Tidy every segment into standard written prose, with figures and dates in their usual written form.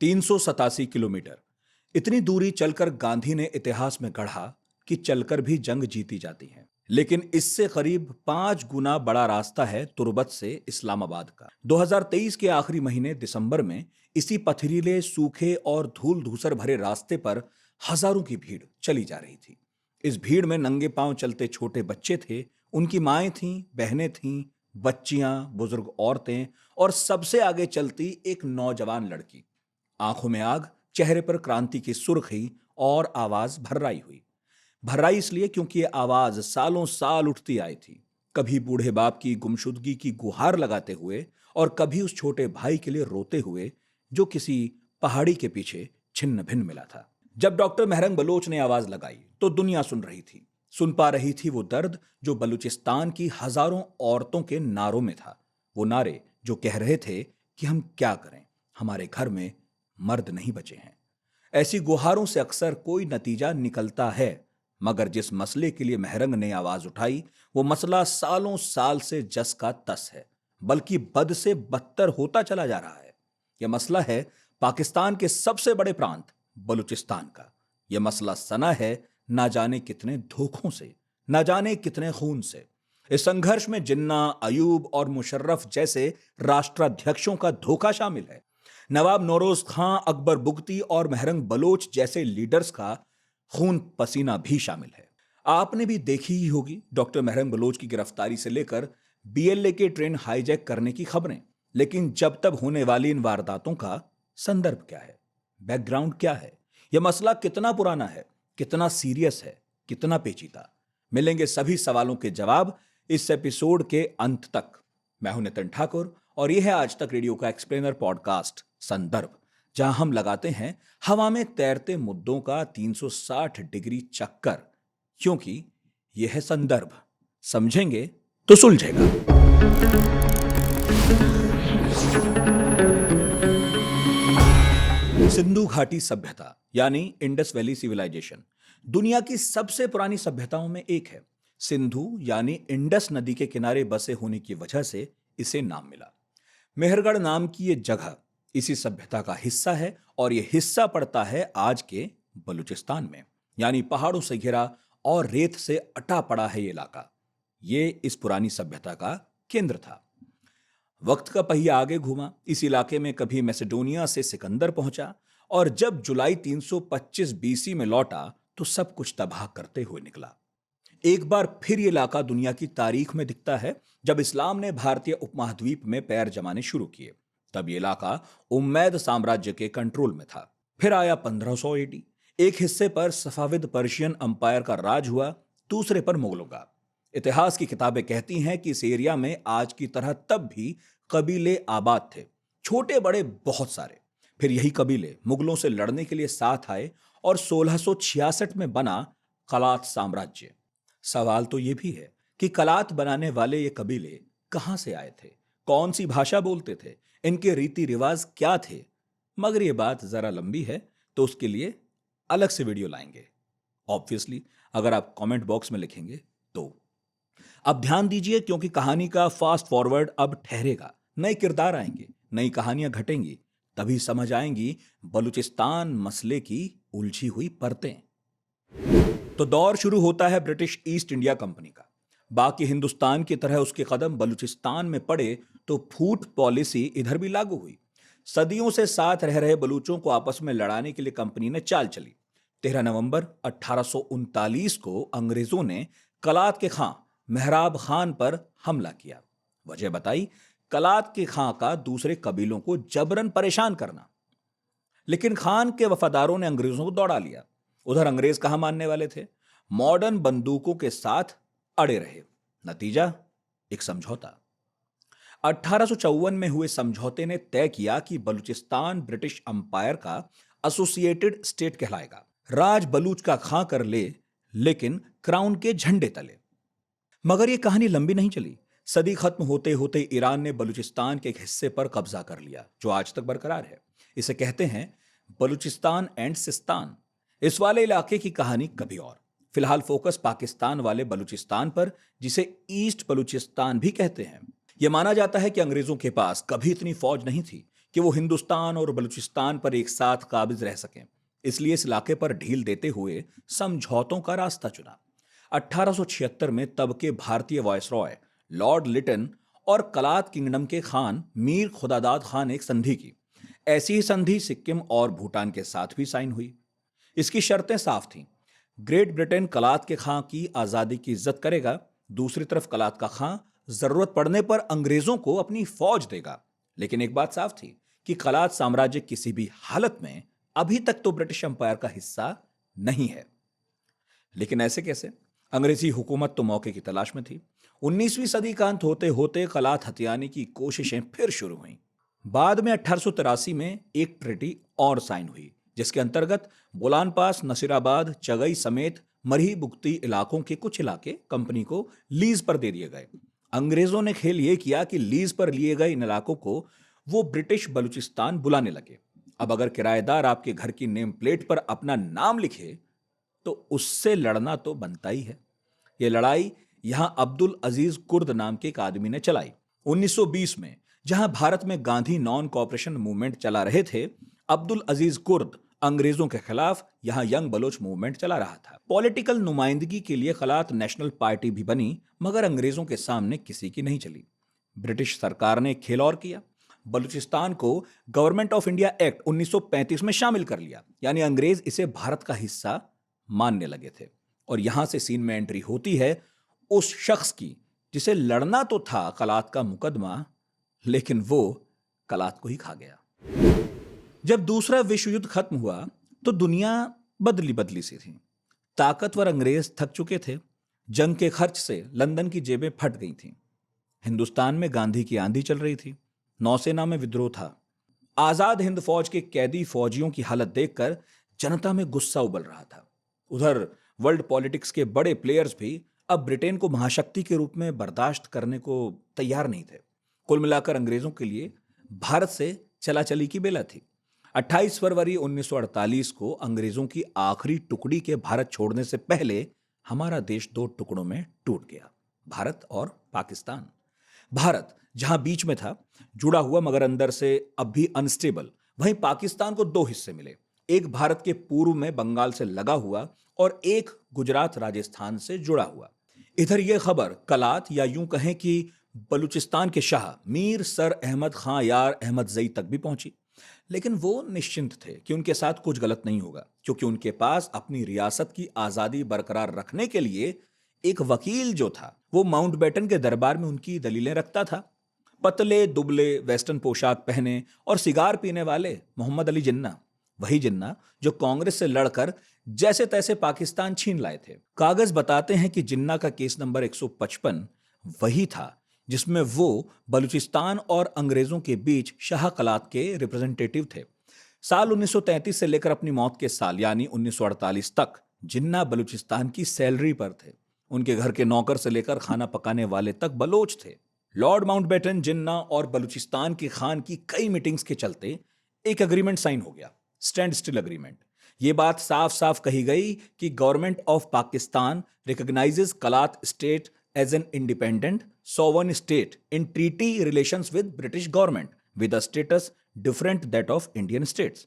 387 kilometre. इतनी दूरी चलकर गांधी ने इतिहास में गढ़ा कि चलकर भी जंग जीती जाती है। लेकिन इससे करीब 5 गुना बड़ा रास्ता है तुर्बत से इस्लामाबाद का। 2023 के आखिरी महीने दिसंबर में इसी पथरीले, सूखे और धूल धूसर भरे रास्ते पर हजारों की भीड़ चली जा रही थी। इस भीड़ में नंगे पांव चलते छोटे बच्चे थे, उनकी माएं थीं, बहनें थीं, बच्चियां, बुजुर्ग औरतें और सबसे आगे चलती एक नौजवान लड़की। आंखों में आग, चेहरे पर क्रांति की सुर्खी और आवाज भर्राई हुई। भर्राई इसलिए क्योंकि ये आवाज सालों साल उठती आई थी, कभी बूढ़े बाप की गुमशुदगी की गुहार लगाते हुए और कभी उस छोटे भाई के लिए रोते हुए जो किसी पहाड़ी के पीछे छिन्न भिन्न मिला था। जब डॉक्टर मेहरंग बलोच ने आवाज लगाई तो दुनिया सुन रही थी, सुन पा रही थी वो दर्द जो बलूचिस्तान की हजारों औरतों के नारों में था। वो नारे जो कह रहे थे कि हम क्या करें, हमारे घर में मर्द नहीं बचे हैं। ऐसी गुहारों से अक्सर कोई नतीजा निकलता है, मगर जिस मसले के लिए मेहरंग ने आवाज उठाई वो मसला सालों साल से जस का तस है, बल्कि बद से बदतर होता चला जा रहा है। यह मसला है पाकिस्तान के सबसे बड़े प्रांत बलूचिस्तान का। यह मसला सना है ना जाने कितने धोखों से, ना जाने कितने खून से। इस संघर्ष में जिन्ना, अयूब और मुशर्रफ जैसे राष्ट्राध्यक्षों का धोखा शामिल है। नवाब नौरोज खां, अकबर बुगती और मेहरंग बलोच जैसे लीडर्स का खून पसीना भी शामिल है। आपने भी देखी ही होगी डॉक्टर मेहरंग बलोच की गिरफ्तारी से लेकर बीएलए के ट्रेन हाईजैक करने की खबरें। लेकिन जब तब होने वाली इन वारदातों का संदर्भ क्या है, बैकग्राउंड क्या है, यह मसला कितना पुराना है, कितना सीरियस है, कितना पेचीदा? मिलेंगे सभी सवालों के जवाब इस एपिसोड के अंत तक। मैं हूं नितिन ठाकुर और यह है आज तक रेडियो का एक्सप्लेनर पॉडकास्ट संदर्भ, जहां हम लगाते हैं हवा में तैरते मुद्दों का 360 डिग्री चक्कर, क्योंकि यह है संदर्भ। समझेंगे तो सुलझेगा। सिंधु घाटी सभ्यता यानी इंडस वैली सिविलाइजेशन दुनिया की सबसे पुरानी सभ्यताओं में एक है। सिंधु यानी इंडस नदी के किनारे बसे होने की वजह से इसे नाम मिला। मेहरगढ़ नाम की यह जगह इसी सभ्यता का हिस्सा है और यह हिस्सा पड़ता है आज के बलूचिस्तान में, यानी पहाड़ों से घिरा और रेत से अटा पड़ा है ये इलाका। ये इस पुरानी सभ्यता का केंद्र था। वक्त का पहिया आगे घूमा, इस इलाके में कभी मैसेडोनिया से सिकंदर पहुंचा और जब जुलाई 325 बीसी में लौटा तो सब कुछ तबाह करते हुए निकला। एक बार फिर ये इलाका दुनिया की तारीख में दिखता है जब इस्लाम ने भारतीय उपमहाद्वीप में पैर जमाने शुरू किए। तब ये इलाका उम्मैद साम्राज्य के कंट्रोल में था। फिर आया 1500 एडी। एक हिस्से पर सफाविद पर्शियन अंपायर का राज हुआ, दूसरे पर मुगलों का। इतिहास की किताबें कहती हैं कि इस एरिया में आज की तरह तब भी कबीले आबाद थे, छोटे बड़े बहुत सारे। फिर यही कबीले मुगलों से लड़ने के लिए साथ आए और 1666 में बना कलात साम्राज्य। सवाल तो यह भी है कि कलात बनाने वाले ये कबीले कहां से आए थे, कौन सी भाषा बोलते थे, इनके रीति रिवाज क्या थे? मगर ये बात जरा लंबी है तो उसके लिए अलग से वीडियो लाएंगे। ऑब्वियसली अगर आप कमेंट बॉक्स में लिखेंगे तो। अब ध्यान दीजिए क्योंकि कहानी का फास्ट फॉरवर्ड अब ठहरेगा। नए किरदार आएंगे, नई कहानियां घटेंगी, तभी समझ आएंगी बलूचिस्तान मसले की उलझी हुई परतें। तो दौर शुरू होता है ब्रिटिश ईस्ट इंडिया कंपनी का। बाकी हिंदुस्तान की तरह उसके कदम बलूचिस्तान में पड़े तो फूट पॉलिसी इधर भी लागू हुई। सदियों से साथ रह रहे बलूचों को आपस में लड़ाने के लिए कंपनी ने चाल चली। 13 नवंबर 1839 को अंग्रेजों ने कलात के खां मेहराब खान पर हमला किया। वजह बताई, कलात के खां का दूसरे कबीलों को जबरन परेशान करना। लेकिन खान के वफादारों ने अंग्रेजों को दौड़ा लिया। उधर अंग्रेज कहां मानने वाले थे, मॉडर्न बंदूकों के साथ अड़े रहे। नतीजा एक समझौता। 1854 में हुए समझौते ने तय किया कि बलूचिस्तान ब्रिटिश अंपायर का एसोसिएटेड स्टेट कहलाएगा। राज बलूच का खां कर ले, लेकिन क्राउन के झंडे तले। मगर यह कहानी लंबी नहीं चली। सदी खत्म होते होते ईरान ने बलूचिस्तान के एक हिस्से पर कब्जा कर लिया जो आज तक बरकरार है। इसे कहते हैं बलूचिस्तान एंड सिस्तान। इस वाले इलाके की कहानी कभी और। फिलहाल फोकस पाकिस्तान वाले बलूचिस्तान पर, जिसे ईस्ट बलूचिस्तान भी कहते हैं। यह माना जाता है कि अंग्रेजों के पास कभी इतनी फौज नहीं थी कि वो हिंदुस्तान और बलूचिस्तान पर एक साथ काबिज रह सकें। इसलिए इस इलाके पर ढील देते हुए समझौतों का रास्ता चुना। 1876 में तब के भारतीय वायसरॉय लॉर्ड लिटन और कलात किंगडम के खान मीर खुदादाद खान ने एक संधि की। ऐसी ही संधि सिक्किम और भूटान के साथ भी साइन हुई। इसकी शर्तें साफ थीं। ग्रेट ब्रिटेन कलात के खां की आजादी की इज्जत करेगा, दूसरी तरफ कलात का खां जरूरत पड़ने पर अंग्रेजों को अपनी फौज देगा। लेकिन एक बात साफ थी कि कलात साम्राज्य किसी भी हालत में अभी तक तो ब्रिटिश एम्पायर का हिस्सा नहीं है। लेकिन ऐसे कैसे? अंग्रेजी हुकूमत तो मौके की तलाश में थी। 19वीं सदी का अंत होते होते कलात हथियाने की कोशिशें फिर शुरू हुईं। बाद में 1883 में एक ट्रीटी और साइन हुई, जिसके अंतर्गत बोलान पास, नसीराबाद, चगई समेत मरही बुगती इलाकों के कुछ इलाके कंपनी को लीज पर दे दिए गए। अंग्रेजों ने खेल यह किया कि लीज पर लिए गए इन इलाकों को वो ब्रिटिश बलूचिस्तान बुलाने लगे। अब अगर किराएदार आपके घर की नेम प्लेट पर अपना नाम लिखे तो उससे लड़ना तो बनता ही है। यह लड़ाई यहां अब्दुल अजीज कुर्द नाम के एक आदमी ने चलाई। 1920 में जहां भारत में गांधी नॉन कॉपरेशन मूवमेंट चला रहे थे, अब्दुल अजीज कुर्द अंग्रेजों के खिलाफ यहां यंग बलोच मूवमेंट चला रहा था। पॉलिटिकल नुमाइंदगी के लिए कलात नेशनल पार्टी भी बनी, मगर अंग्रेजों के सामने किसी की नहीं चली। ब्रिटिश सरकार ने खेल और किया। बलूचिस्तान को गवर्नमेंट ऑफ इंडिया एक्ट 1935 में शामिल कर लिया, यानी अंग्रेज इसे भारत का हिस्सा मानने लगे थे। और यहां से सीन में एंट्री होती है उस शख्स की जिसे लड़ना तो था कलात का मुकदमा, लेकिन वो कलात को ही खा गया। जब दूसरा विश्व युद्ध खत्म हुआ तो दुनिया बदली बदली सी थी। ताकतवर अंग्रेज थक चुके थे। जंग के खर्च से लंदन की जेबें फट गई थीं। हिंदुस्तान में गांधी की आंधी चल रही थी। नौसेना में विद्रोह था। आजाद हिंद फौज के कैदी फौजियों की हालत देखकर जनता में गुस्सा उबल रहा था। उधर वर्ल्ड पॉलिटिक्स के बड़े प्लेयर्स भी अब ब्रिटेन को महाशक्ति के रूप में बर्दाश्त करने को तैयार नहीं थे। कुल मिलाकर अंग्रेजों के लिए भारत से चलाचली की बेला थी। 28 फरवरी 1948 को अंग्रेजों की आखिरी टुकड़ी के भारत छोड़ने से पहले हमारा देश दो टुकड़ों में टूट गया, भारत और पाकिस्तान। भारत जहां बीच में था, जुड़ा हुआ मगर अंदर से अब भी अनस्टेबल, वहीं पाकिस्तान को दो हिस्से मिले। एक भारत के पूर्व में बंगाल से लगा हुआ और एक गुजरात राजस्थान से जुड़ा हुआ। इधर यह खबर कलात या यूं कहें कि बलूचिस्तान के शाह मीर सर अहमद खां यार अहमद जई तक भी पहुंची। लेकिन वो निश्चिंत थे कि उनके साथ कुछ गलत नहीं होगा, क्योंकि उनके पास अपनी रियासत की आजादी बरकरार रखने के लिए एक वकील जो था वो माउंटबेटन के दरबार में उनकी दलीलें रखता था। पतले दुबले वेस्टर्न पोशाक पहने और सिगार पीने वाले मोहम्मद अली जिन्ना, वही जिन्ना जो कांग्रेस से लड़कर जैसे तैसे पाकिस्तान छीन लाए थे। कागज बताते हैं कि जिन्ना का केस नंबर 155 वही था जिसमें वो बलूचिस्तान और अंग्रेजों के बीच शाह कलात के रिप्रेजेंटेटिव थे। साल 1933 से लेकर अपनी मौत के साल यानी 1948 तक जिन्ना बलूचिस्तान की सैलरी पर थे। उनके घर के नौकर से लेकर खाना पकाने वाले तक बलोच थे। लॉर्ड माउंटबेटन, जिन्ना और बलूचिस्तान के खान की कई मीटिंग्स के चलते एक एग्रीमेंट साइन हो गया, स्टैंड स्टिल एग्रीमेंट। ये बात साफ साफ कही गई कि government of Pakistan recognises Kalat state as an independent sovereign state in treaty relations with British government with a status different that of Indian states.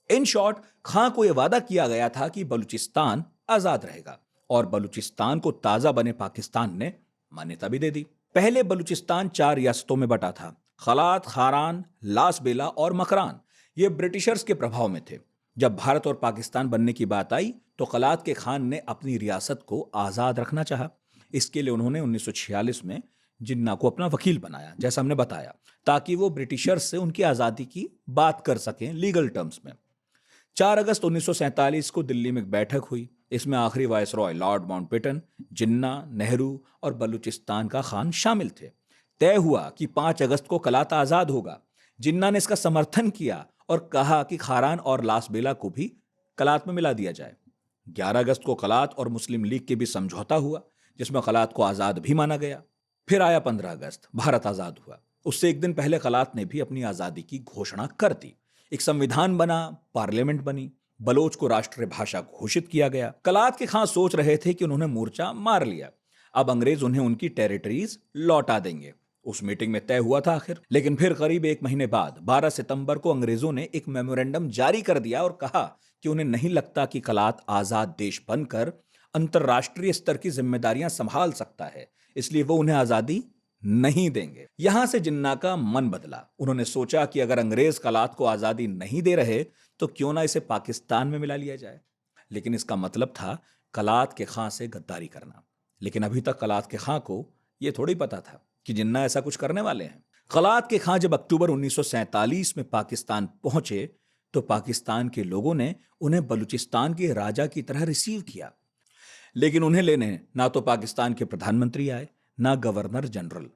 In short, खां को यह वादा किया गया था कि बलूचिस्तान आजाद रहेगा और बलूचिस्तान को ताजा बने पाकिस्तान ने मान्यता भी दे दी। पहले बलूचिस्तान 4 रियासतों में बटा था, खलात, खारान, लास बेला और मकरान। ये ब्रिटिशर्स के प्रभाव में थे। जब भारत और पाकिस्तान बनने की बात आई तो कलात के खान ने अपनी रियासत को आजाद रखना चाहा। इसके लिए उन्होंने 1946 में जिन्ना को अपना वकील बनाया, जैसा हमने बताया, ताकि वो ब्रिटिशर्स से उनकी आजादी की बात कर सकें लीगल टर्म्स में। 4 अगस्त 1947 को दिल्ली में एक बैठक हुई। इसमें आखिरी वायसरॉय लॉर्ड माउंटबेटन, जिन्ना, नेहरू और बलूचिस्तान का खान शामिल थे। तय हुआ कि 5 अगस्त को कलात आजाद होगा। जिन्ना ने इसका समर्थन किया और कहा कि खारान और लास बेला को भी कलात में मिला दिया जाए। 11 अगस्त को कलात और मुस्लिम लीग के बीच समझौता हुआ, जिसमें कलात को आजाद भी माना गया। फिर आया 15 अगस्त, भारत आजाद हुआ। उससे एक दिन पहले कलात ने भी अपनी आजादी की घोषणा कर दी। एक संविधान बना, पार्लियामेंट बनी, बलोच को राष्ट्रीय भाषा घोषित किया गया। कलात के खां सोच रहे थे कि उन्होंने मोर्चा मार लिया, अब अंग्रेज उन्हें उनकी टेरिटरीज लौटा देंगे। उस मीटिंग में तय हुआ था आखिर। लेकिन फिर करीब एक महीने बाद 12 सितंबर को अंग्रेजों ने एक मेमोरेंडम जारी कर दिया और कहा कि उन्हें नहीं लगता कि कलात आजाद देश बनकर अंतरराष्ट्रीय स्तर की जिम्मेदारियां संभाल सकता है, इसलिए वो उन्हें आजादी नहीं देंगे। यहां से जिन्ना का मन बदला। उन्होंने सोचा कि अगर अंग्रेज कलात को आजादी नहीं दे रहे तो क्यों ना इसे पाकिस्तान में मिला लिया जाए। लेकिन इसका मतलब था कलात के खां से गद्दारी करना। लेकिन अभी तक कलात के खां को यह थोड़ी पता था कि जिन्ना ऐसा कुछ करने वाले हैं। कलात के खां जब अक्टूबर 1947 में पाकिस्तान पहुंचे तो पाकिस्तान के लोगों ने उन्हें बलूचिस्तान के राजा की तरह रिसीव किया। लेकिन उन्हें लेने ना तो पाकिस्तान के प्रधानमंत्री आए, ना गवर्नर जनरल।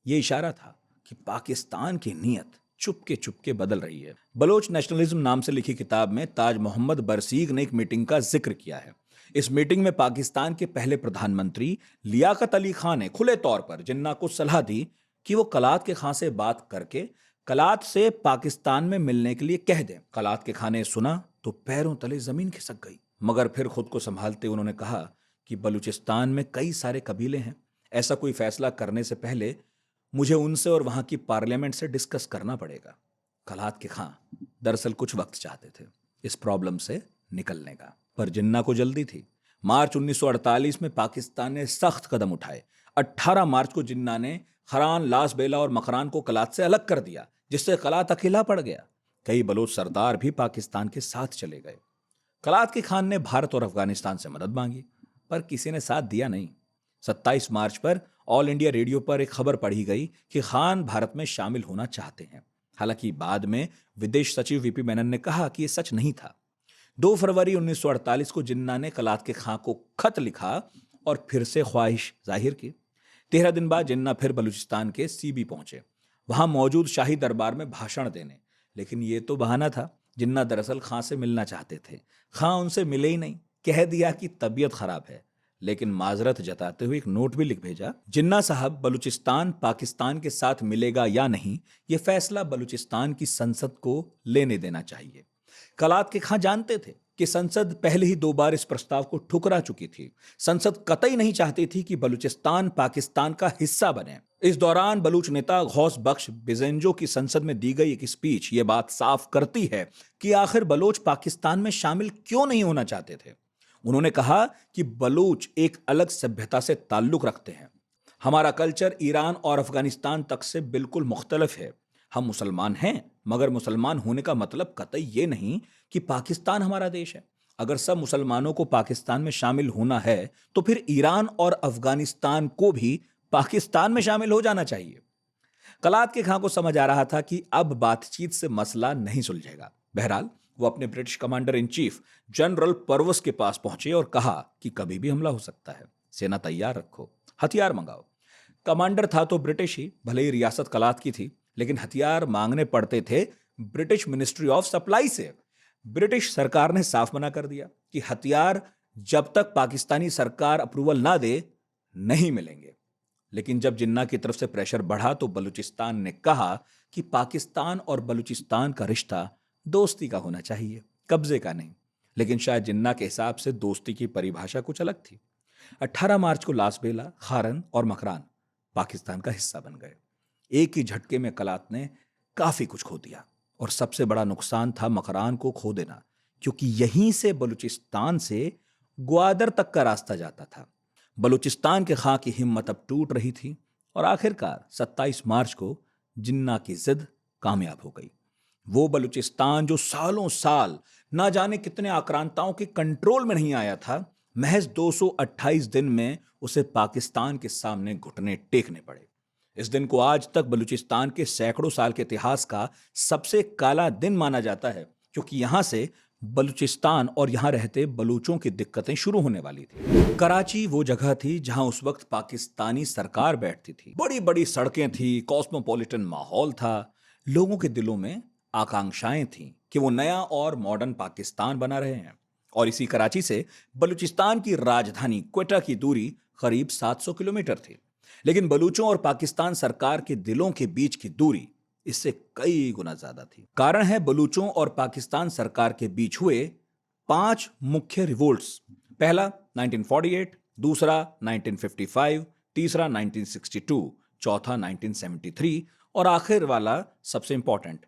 यह इशारा था कि पाकिस्तान की नीयत चुपके चुपके बदल रही है। बलोच नेशनलिज्म नाम से लिखी किताब में ताज मोहम्मद बरसीग ने एक मीटिंग का जिक्र किया है। इस मीटिंग में पाकिस्तान के पहले प्रधानमंत्री लियाकत अली खान ने खुले तौर पर जिन्ना को सलाह दी कि वो कलात के खां से बात करके कलात से पाकिस्तान में मिलने के लिए कह दें। कलात के खां ने सुना तो पैरों तले जमीन खिसक गई, मगर फिर खुद को संभालते उन्होंने कहा कि बलूचिस्तान में कई सारे कबीले हैं, ऐसा कोई फैसला करने से पहले मुझे उनसे और वहां की पार्लियामेंट से डिस्कस करना पड़ेगा। कलात के खां दरअसल कुछ वक्त चाहते थे इस प्रॉब्लम से निकलने का, पर जिन्ना को जल्दी थी। मार्च 1948 में पाकिस्तान ने सख्त कदम उठाए। 18 मार्च को जिन्ना ने हरान, लासबेला और मकरान को कलात से अलग कर दिया, जिससे कलात अकेला पड़ गया। कई बलोच सरदार भी पाकिस्तान के साथ चले गए। कलात के खान ने भारत और अफगानिस्तान से मदद मांगी, पर किसी ने साथ दिया नहीं। 27 मार्च पर ऑल इंडिया रेडियो पर एक खबर पढ़ी गई कि खान भारत में शामिल होना चाहते हैं। हालांकि बाद में विदेश सचिव वीपी मेनन ने कहा कि यह सच नहीं था। 2 फरवरी 1948 को जिन्ना ने कलात के खां को खत लिखा और फिर से ख्वाहिश जाहिर की। 13 दिन बाद जिन्ना फिर बलूचिस्तान के सीबी पहुंचे, वहां मौजूद शाही दरबार में भाषण देने। लेकिन यह तो बहाना था। जिन्ना दरअसल खां से मिलना चाहते थे। खां उनसे मिले ही नहीं, कह दिया कि तबीयत खराब है, लेकिन माजरत जताते हुए एक नोट भी लिख भेजा। जिन्ना साहब, बलूचिस्तान पाकिस्तान के साथ मिलेगा या नहीं, यह फैसला बलूचिस्तान की संसद को लेने देना चाहिए। कलात के खां जानते थे कि संसद पहले ही 2 बार इस प्रस्ताव को ठुकरा चुकी थी। संसद कतई नहीं चाहती थी कि बलूचिस्तान पाकिस्तान का हिस्सा बने। इस दौरान बलूच नेता गौस बख्श बिजेंजो की संसद में दी गई एक स्पीच ये बात साफ करती है कि आखिर बलोच पाकिस्तान में शामिल क्यों नहीं होना चाहते थे। उन्होंने कहा कि बलूच एक अलग सभ्यता से ताल्लुक रखते हैं। हमारा कल्चर ईरान और अफगानिस्तान तक से बिल्कुल मुख्तलिफ है। हम मुसलमान हैं, मगर मुसलमान होने का मतलब कतई ये नहीं कि पाकिस्तान हमारा देश है। अगर सब मुसलमानों को पाकिस्तान में शामिल होना है तो फिर ईरान और अफगानिस्तान को भी पाकिस्तान में शामिल हो जाना चाहिए। कलात के खां को समझ आ रहा था कि अब बातचीत से मसला नहीं सुलझेगा। बहरहाल वो अपने British commander in chief general परवस के पास पहुंचे और कहा कि कभी भी हमला हो सकता है, सेना तैयार रखो, हथियार मंगाओ। कमांडर था तो ब्रिटिश ही, भले ही रियासत कलात की थी, लेकिन हथियार मांगने पड़ते थे ब्रिटिश मिनिस्ट्री ऑफ सप्लाई से। ब्रिटिश सरकार ने साफ मना कर दिया कि हथियार जब तक पाकिस्तानी सरकार अप्रूवल ना दे नहीं मिलेंगे। लेकिन जब जिन्ना की तरफ से प्रेशर बढ़ा तो बलूचिस्तान ने कहा कि पाकिस्तान और बलूचिस्तान का रिश्ता दोस्ती का होना चाहिए, कब्जे का नहीं। लेकिन शायद जिन्ना के हिसाब से दोस्ती की परिभाषा कुछ अलग थी। 18 मार्च को लासबेला, खारन और मकरान पाकिस्तान का हिस्सा बन गए। एक ही झटके में कलात ने काफी कुछ खो दिया और सबसे बड़ा नुकसान था मकरान को खो देना, क्योंकि यहीं से बलूचिस्तान से ग्वादर तक का रास्ता जाता था। बलूचिस्तान के खां की हिम्मत अब टूट रही थी और आखिरकार 27 मार्च को जिन्ना की जिद कामयाब हो गई। वो बलूचिस्तान जो सालों साल ना जाने कितने आक्रांताओं के कंट्रोल में नहीं आया था, महज 228 दिन में उसे पाकिस्तान के सामने घुटने टेकने पड़े। इस दिन को आज तक बलूचिस्तान के सैकड़ों साल के इतिहास का सबसे काला दिन माना जाता है, क्योंकि यहां से बलूचिस्तान और यहां रहते बलूचों की दिक्कतें शुरू होने वाली थी। कराची वो जगह थी जहां उस वक्त पाकिस्तानी सरकार बैठती थी। बड़ी बड़ी सड़कें थी, कॉस्मोपॉलिटन माहौल था। लोगों के दिलों में आकांक्षाएं थीं कि वो नया और मॉडर्न पाकिस्तान बना रहे हैं। और इसी कराची से बलूचिस्तान की राजधानी क्वेटा की दूरी करीब 700 किलोमीटर थी। लेकिन बलूचों और पाकिस्तान सरकार के दिलों के बीच की दूरी इससे कई गुना ज्यादा थी। कारण है बलूचों और पाकिस्तान सरकार के बीच हुए 5 मुख्य रिवोल्ट्स। पहला 1948, दूसरा 1955, तीसरा 1962, चौथा 1973 और आखिर वाला सबसे इंपॉर्टेंट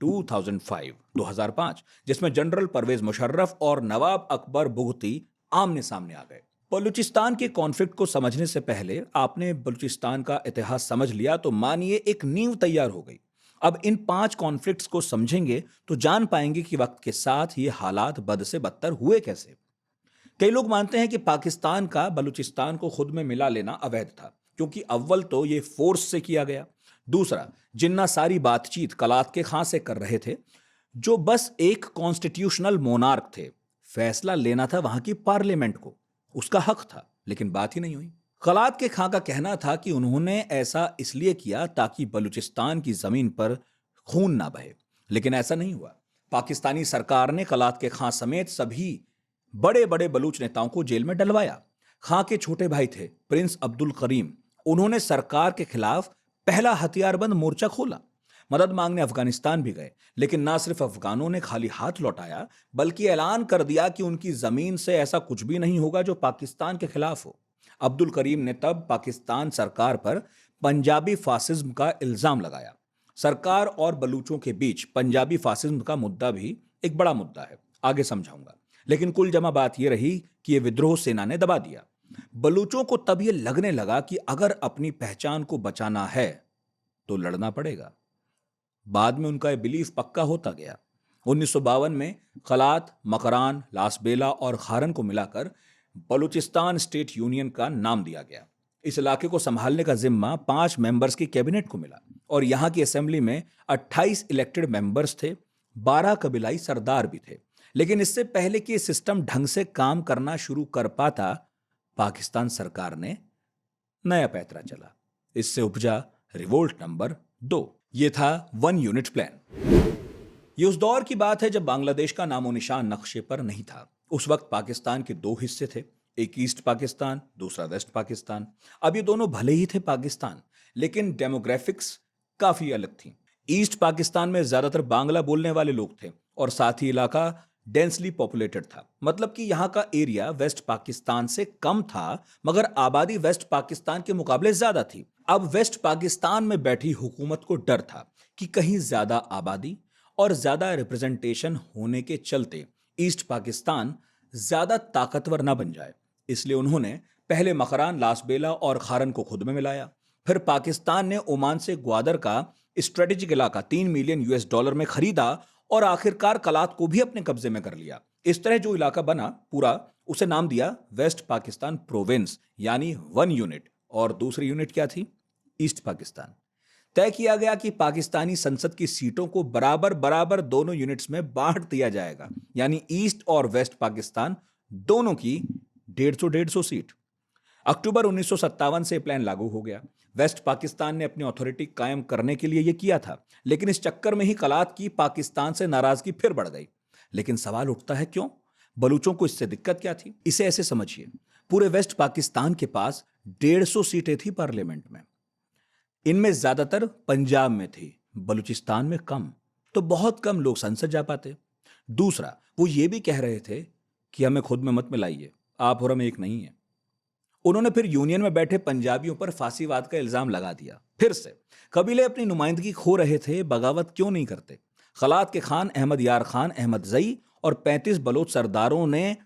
2005 जिसमें जनरल परवेज मुशर्रफ और नवाब अकबर बुगती आमने सामने आ गए। बलूचिस्तान के कॉन्फ्लिक्ट को समझने से पहले आपने बलूचिस्तान का इतिहास समझ लिया तो मानिए एक नींव तैयार हो गई। अब इन 5 कॉन्फ्लिक्ट्स को समझेंगे तो जान पाएंगे कि वक्त के साथ ये हालात बद से बदतर हुए कैसे। कई लोग मानते हैं कि पाकिस्तान का बलूचिस्तान को खुद में मिला लेना अवैध था, क्योंकि अव्वल तो ये फोर्स से किया गया, दूसरा जिन्ना सारी बातचीत कलात के खां से कर रहे थे, जो बस एक कॉन्स्टिट्यूशनल मोनार्क थे। फैसला लेना था वहां की पार्लियामेंट को, उसका हक था, लेकिन बात ही नहीं हुई। कलात के खां का कहना था कि उन्होंने ऐसा इसलिए किया ताकि बलूचिस्तान की जमीन पर खून ना बहे, लेकिन ऐसा नहीं हुआ। पाकिस्तानी सरकार ने कलात के खां समेत सभी बड़े बड़े बलूच नेताओं को जेल में डलवाया। खां के छोटे भाई थे प्रिंस अब्दुल करीम, उन्होंने सरकार के खिलाफ पहला हथियारबंद मोर्चा खोला। मदद मांगने अफगानिस्तान भी गए, लेकिन ना सिर्फ अफगानों ने खाली हाथ लौटाया, बल्कि ऐलान कर दिया कि उनकी जमीन से ऐसा कुछ भी नहीं होगा जो पाकिस्तान के खिलाफ हो। अब्दुल करीम ने तब पाकिस्तान सरकार पर पंजाबी फासिज्म का इल्जाम लगाया। सरकार और बलूचों के बीच पंजाबी फासिज्म का मुद्दा भी एक बड़ा मुद्दा है, आगे समझाऊंगा। लेकिन कुल जमा बात यह रही कि यह विद्रोह सेना ने दबा दिया। बलूचों को तब यह लगने लगा कि अगर अपनी पहचान को बचाना है तो लड़ना पड़ेगा। बाद में उनका यह बिलीफ पक्का होता गया। 1952 में खलात, मकरान, लासबेला और खारन को मिलाकर बलूचिस्तान स्टेट यूनियन का नाम दिया गया। इस इलाके को संभालने का जिम्मा 5 मेंबर्स की कैबिनेट को मिला और यहां की असेंबली में 28 इलेक्टेड मेंबर्स थे, 12 कबीलाई सरदार भी थे। लेकिन इससे पहले कि सिस्टम ढंग से काम करना शुरू कर पाता, पाकिस्तान सरकार ने नया पैंतरा चला। इससे उपजा रिवोल्ट नंबर 2। यह था 1 यूनिट प्लान। ये उस दौर की बात है जब बांग्लादेश का नामो निशान नक्शे पर नहीं था। उस वक्त पाकिस्तान के 2 हिस्से थे, एक ईस्ट पाकिस्तान, दूसरा वेस्ट पाकिस्तान। अब ये दोनों भले ही थे पाकिस्तान, लेकिन डेमोग्राफिक्स काफी अलग थी। ईस्ट पाकिस्तान में ज्यादातर बांग्ला बोलने वाले लोग थे और साथ ही इलाका डेंसली पॉपुलेटेड था। मतलब कि यहां का एरिया वेस्ट पाकिस्तान से कम था, मगर आबादी वेस्ट पाकिस्तान के मुकाबले ज्यादा थी। अब वेस्ट पाकिस्तान में बैठी हुकूमत को डर था कि कहीं ज्यादा आबादी और ज्यादा रिप्रेजेंटेशन होने के चलते ईस्ट पाकिस्तान ज्यादा ताकतवर ना बन जाए। इसलिए उन्होंने पहले मकरान, लासबेला और खारन को खुद में मिलाया। फिर पाकिस्तान ने ओमान से ग्वादर का स्ट्रेटेजिक इलाका $3 मिलियन में खरीदा और आखिरकार कलात को भी अपने कब्जे में कर लिया। इस तरह जो इलाका बना पूरा, उसे नाम दिया वेस्ट पाकिस्तान प्रोविंस, यानी 1 यूनिट। और दूसरी यूनिट क्या थी? ईस्ट पाकिस्तान। तय किया गया कि पाकिस्तानी संसद की सीटों को बराबर बराबर दोनों यूनिट्स में बांट दिया जाएगा, यानी ईस्ट और वेस्ट पाकिस्तान दोनों की 150-150 सीट। अक्टूबर 1957 से प्लान लागू हो गया। वेस्ट पाकिस्तान ने अपनी अथॉरिटी कायम करने के लिए यह किया था, लेकिन इस चक्कर में ही कलात की पाकिस्तान से नाराजगी फिर बढ़ गई। लेकिन सवाल उठता है क्यों? बलूचों को इससे दिक्कत क्या थी? इसे ऐसे समझिए, पूरे वेस्ट पाकिस्तान के पास 150 सीटें थी पार्लियामेंट में। इनमें ज्यादातर पंजाब में थी, बलूचिस्तान में कम, तो बहुत कम लोग संसद जा पाते। दूसरा, वो ये भी कह रहे थे कि हमें खुद में मत मिलाइए, आप और हम एक नहीं है। उन्होंने फिर यूनियन में बैठे पंजाबियों पर फांसीवाद का इल्जाम लगा दिया। फिर से कबीले अपनी नुमाइंदगी खो रहे थे, बगावत क्यों नहीं करते? खलात के खान अहमद यार खान, अहमद जई और 35 बलोच सरदारों ने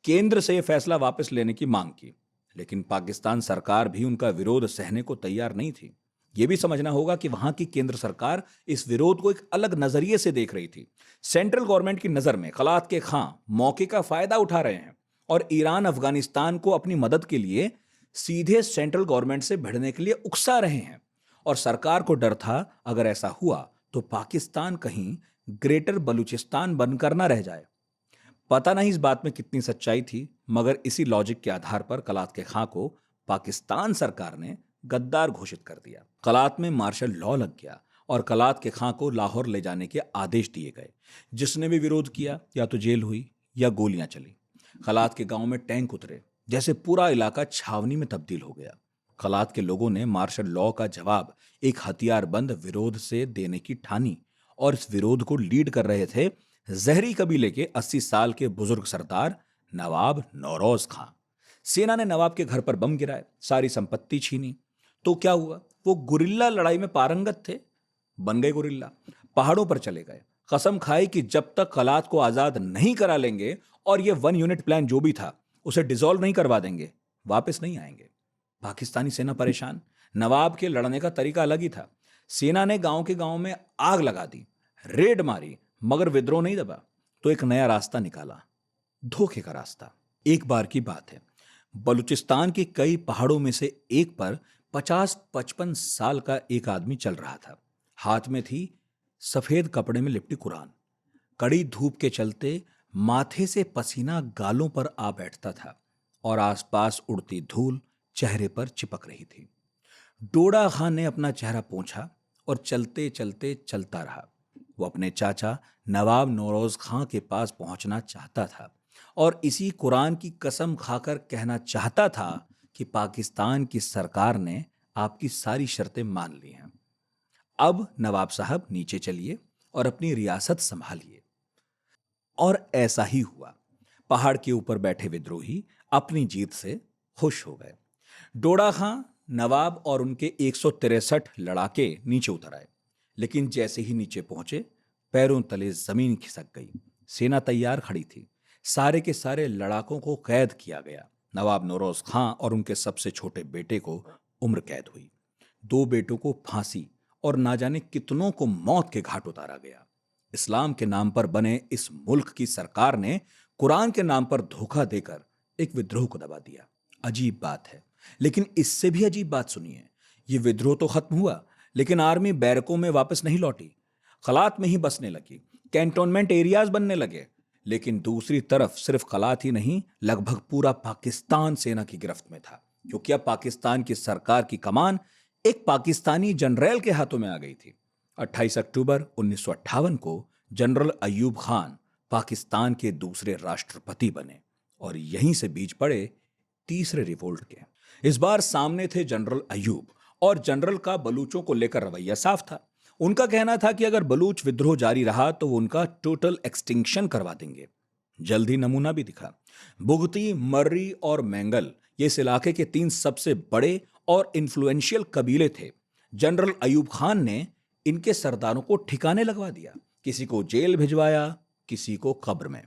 केंद्र से यह फैसला वापस लेने की मांग की, लेकिन पाकिस्तान सरकार भी उनका विरोध सहने को तैयार नहीं थी। यह भी समझना होगा कि वहां की केंद्र सरकार इस विरोध को एक अलग नजरिए से देख रही थी। सेंट्रल गवर्नमेंट की नजर में खलात के खां मौके का फायदा उठा रहे हैं और ईरान अफगानिस्तान को अपनी मदद के लिए सीधे सेंट्रल गवर्नमेंट से भिड़ने के लिए उकसा रहे हैं। और सरकार को डर था अगर ऐसा हुआ तो पाकिस्तान कहीं ग्रेटर बलूचिस्तान बनकर ना रह जाए। पता नहीं इस बात में कितनी सच्चाई थी, मगर इसी लॉजिक के आधार पर कलात के खां को पाकिस्तान सरकार ने गद्दार घोषित कर दिया। कलात में मार्शल लॉ लग गया और कलात के खां को लाहौर ले जाने के आदेश दिए गए। जिसने भी विरोध किया या तो जेल हुई या गोलियां चली। कलात के गांव में टैंक उतरे, जैसे पूरा इलाका छावनी में तब्दील हो गया। कलात के लोगों ने मार्शल लॉ का जवाब एक हथियारबंद विरोध से देने की ठानी और इस विरोध को लीड कर रहे थे जहरी कबीले के 80 साल के बुजुर्ग सरदार नवाब नौरोज खां। सेना ने नवाब के घर पर बम गिराए, सारी संपत्ति छीनी। तो क्या हुआ? वो गुरिल्ला लड़ाई में पारंगत थे, बन गए गुरिल्ला, पहाड़ों पर चले गए, कसम खाई कि जब तक कलात को आजाद नहीं करा लेंगे और ये 1 यूनिट प्लान जो भी था उसे डिसॉल्व नहीं करवा देंगे, वापस नहीं आएंगे। पाकिस्तानी सेना परेशान। नवाब के लड़ने का तरीका अलग ही था। सेना ने गांव के गांव में आग लगा दी, रेड मारी, मगर विद्रोह नहीं दबा। तो एक नया रास्ता निकाला, धोखे का रास्ता। एक बार की बात है, बलूचिस्तान के कई पहाड़ों में से एक पर 50-55 साल का एक आदमी चल रहा था। हाथ में थी सफेद कपड़े में लिपटी कुरान। कड़ी धूप के चलते माथे से पसीना गालों पर आ बैठता था और आसपास उड़ती धूल चेहरे पर चिपक रही थी। डोडा खान ने अपना चेहरा पोंछा और चलते चलते चलता रहा। वो अपने चाचा नवाब नौरोज खां के पास पहुंचना चाहता था और इसी कुरान की कसम खाकर कहना चाहता था कि पाकिस्तान की सरकार ने आपकी सारी शर्तें मान ली हैं। अब नवाब साहब नीचे चलिए और अपनी रियासत संभालिए। और ऐसा ही हुआ। पहाड़ के ऊपर बैठे विद्रोही अपनी जीत से खुश हो गए। डोडा खां, नवाब और उनके 163 लड़ाके नीचे उतर आए, लेकिन जैसे ही नीचे पहुंचे पैरों तले जमीन खिसक गई। सेना तैयार खड़ी थी। सारे के सारे लड़ाकों को कैद किया गया। नवाब नौरोज खां और उनके सबसे छोटे बेटे को उम्र कैद हुई। 2 बेटों को फांसी और ना जाने कितनों को मौत के घाट उतारा गया। इस्लाम के नाम पर बने इस मुल्क की सरकार ने कुरान के नाम पर धोखा देकर एक विद्रोह को दबा दिया। अजीब बात है, लेकिन इससे भी अजीब बात सुनिए। ये विद्रोह तो खत्म हुआ, लेकिन आर्मी बैरकों में वापस नहीं लौटी। कलात में ही बसने लगी, कैंटोनमेंट एरियाज बनने लगे। लेकिन दूसरी तरफ सिर्फ कलात ही नहीं, लगभग पूरा पाकिस्तान सेना की गिरफ्त में था, क्योंकि अब पाकिस्तान की सरकार की कमान एक पाकिस्तानी जनरल के हाथों में आ गई थी। 28 अक्टूबर 1958 को जनरल अयूब खान पाकिस्तान के दूसरे राष्ट्रपति बने और यहीं से बीज पड़े तीसरे रिवोल्ट के। इस बार सामने थे जनरल अयूब, और जनरल का बलूचों को लेकर रवैया साफ था। उनका कहना था कि अगर बलूच विद्रोह जारी रहा तो वो उनका टोटल एक्सटिंक्शन करवा देंगे। जल्दी नमूना भी दिखा। बुगती, मर्री और मैंगल ये इस इलाके के 3 सबसे बड़े और इन्फ्लुएंशियल कबीले थे। जनरल अयूब खान ने इनके सरदारों को ठिकाने लगवा दिया। किसी को जेल भिजवाया, किसी को कब्र में।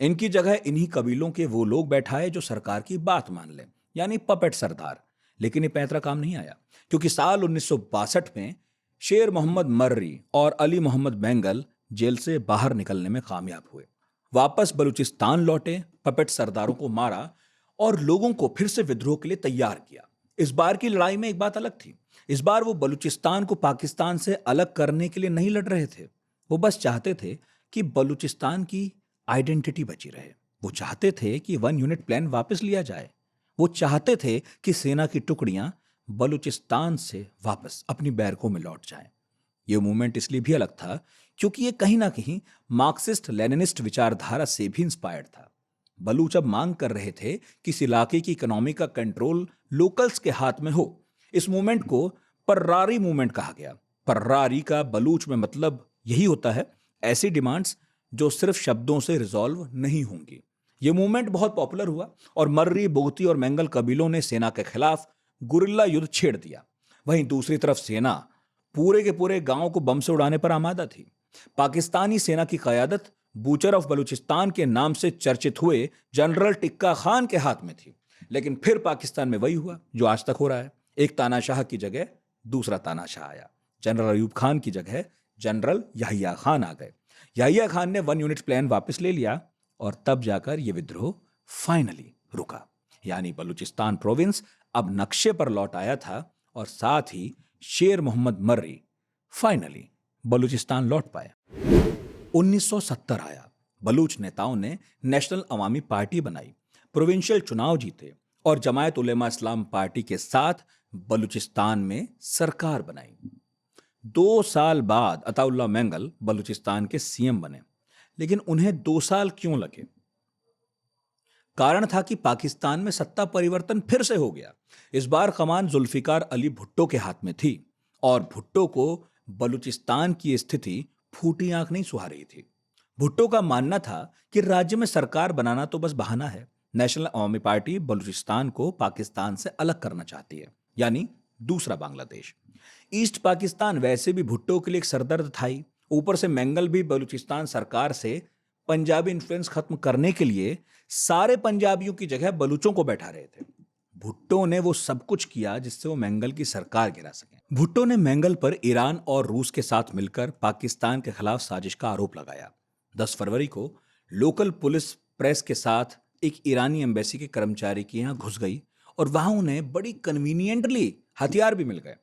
इनकी जगह इन्हीं कबीलों के वो लोग बैठाए जो सरकार की बात मान लें, यानी पपेट सरदार। लेकिन ये पैंतरा काम नहीं आया, क्योंकि साल 1962 में शेर मोहम्मद मर्री और अली मोहम्मद बैंगल जेल से बाहर निकलने में कामयाब हुए। वापस बलूचिस्तान लौटे, पपेट सरदारों को मारा और लोगों को फिर से विद्रोह के लिए तैयार किया। इस बार की लड़ाई में एक बात अलग थी। इस बार वो बलूचिस्तान को पाकिस्तान से अलग करने के लिए नहीं लड़ रहे थे। वो बस चाहते थे कि बलूचिस्तान की आइडेंटिटी बची रहे। वो चाहते थे कि 1 यूनिट प्लान वापस लिया जाए। वो चाहते थे कि सेना की टुकड़ियां बलूचिस्तान से वापस अपनी बैरकों में लौट जाएं। ये मूवमेंट इसलिए भी अलग था क्योंकि ये कहीं ना कहीं मार्क्सिस्ट लेनिनिस्ट विचारधारा से भी इंस्पायर्ड था। बलूच अब मांग कर रहे थे कि इस इलाके की इकोनॉमी का कंट्रोल लोकल्स के हाथ में हो। इस मूवमेंट को पर्रारी मूवमेंट कहा गया। पर्रारी का बलूच में मतलब यही होता है, ऐसी डिमांड्स जो सिर्फ शब्दों से रिजॉल्व नहीं होंगी। यह मूवमेंट बहुत पॉपुलर हुआ और मर्री, बुगती और मैंगल कबीलों ने सेना के खिलाफ गुरिल्ला युद्ध छेड़ दिया। वहीं दूसरी तरफ सेना पूरे के पूरे गांव को बम से उड़ाने पर आमादा थी। पाकिस्तानी सेना की कयादत बूचर ऑफ बलूचिस्तान के नाम से चर्चित हुए जनरल टिक्का खान के हाथ में थी। लेकिन फिर पाकिस्तान में वही हुआ जो आज तक हो रहा है। एक तानाशाह की जगह दूसरा तानाशाह आया। जनरल अयूब खान की जगह जनरल याहिया खान आ गए। याहिया खान ने 1 यूनिट प्लान वापस ले लिया और तब जाकर यह विद्रोह फाइनली रुका। यानी बलूचिस्तान प्रोविंस अब नक्शे पर लौट आया था और साथ ही शेर मोहम्मद मर्री फाइनली बलूचिस्तान लौट पाया। 1970 आया। बलूच नेताओं ने नेशनल अवामी पार्टी बनाई, प्रोविंशियल चुनाव जीते और जमायत उलेमा इस्लाम पार्टी के साथ बलूचिस्तान में सरकार बनाई। 2 साल बाद अताउल्लाह मैंगल बलूचिस्तान के सीएम बने। लेकिन उन्हें 2 साल क्यों लगे? कारण था कि पाकिस्तान में सत्ता परिवर्तन फिर से हो गया। इस बार कमान जुल्फिकार अली भुट्टो के हाथ में थी और भुट्टो को बलूचिस्तान की स्थिति फूटी आंख नहीं सुहा रही थी। भुट्टो का मानना था कि राज्य में सरकार बनाना तो बस बहाना है। नेशनल अवामी पार्टी बलूचिस्तान को पाकिस्तान से अलग करना चाहती है, यानी दूसरा बांग्लादेश। ईस्ट पाकिस्तान वैसे भी भुट्टो के लिए एक सरदर्द था ही। ऊपर से मेंगल भी बलूचिस्तान सरकार से पंजाबी इन्फ्लुएंस खत्म करने के लिए सारे पंजाबियों की जगह बलूचों को बैठा रहे थे। भुट्टो ने वो सब कुछ किया जिससे वो मेंगल की सरकार गिरा सके। भुट्टो ने मेंगल पर ईरान और रूस के साथ मिलकर पाकिस्तान के खिलाफ साजिश का आरोप लगाया। 10 फरवरी को लोकल पुलिस प्रेस के साथ एक ईरानी एम्बेसी के कर्मचारी के यहाँ घुस गई और वहां उन्हें बड़ी कन्वीनियंटली हथियार भी मिल गए।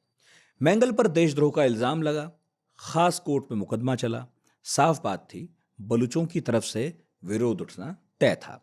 मेंगल पर देशद्रोह का इल्जाम लगा, खास कोर्ट में मुकदमा चला। साफ बात थी, बलूचों की तरफ से विरोध उठना तय था।